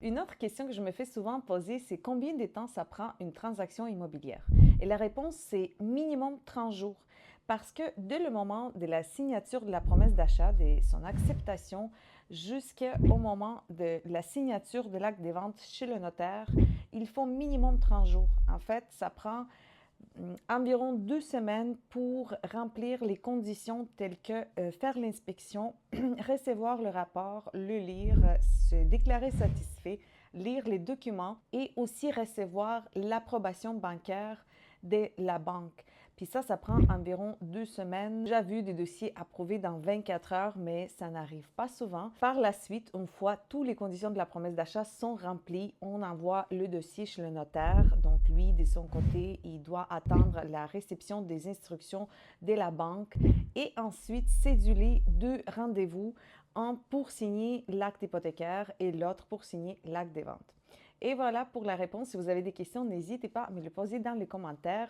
Une autre question que je me fais souvent poser, c'est combien de temps ça prend une transaction immobilière? Et la réponse, c'est minimum 30 jours. Parce que dès le moment de la signature de la promesse d'achat, de son acceptation, jusqu'au moment de la signature de l'acte des ventes chez le notaire, il faut minimum 30 jours. En fait, ça prend environ 2 semaines pour remplir les conditions telles que faire l'inspection, recevoir le rapport, le lire, se déclarer satisfait, lire les documents et aussi recevoir l'approbation bancaire de la banque. Puis ça prend environ 2 semaines. J'ai vu des dossiers approuvés dans 24 heures, mais ça n'arrive pas souvent. Par la suite, une fois toutes les conditions de la promesse d'achat sont remplies, on envoie le dossier chez le notaire. Donc lui, de son côté, il doit attendre la réception des instructions de la banque et ensuite céduler 2 rendez-vous, un pour signer l'acte hypothécaire et l'autre pour signer l'acte des ventes. Et voilà pour la réponse. Si vous avez des questions, n'hésitez pas à me les poser dans les commentaires.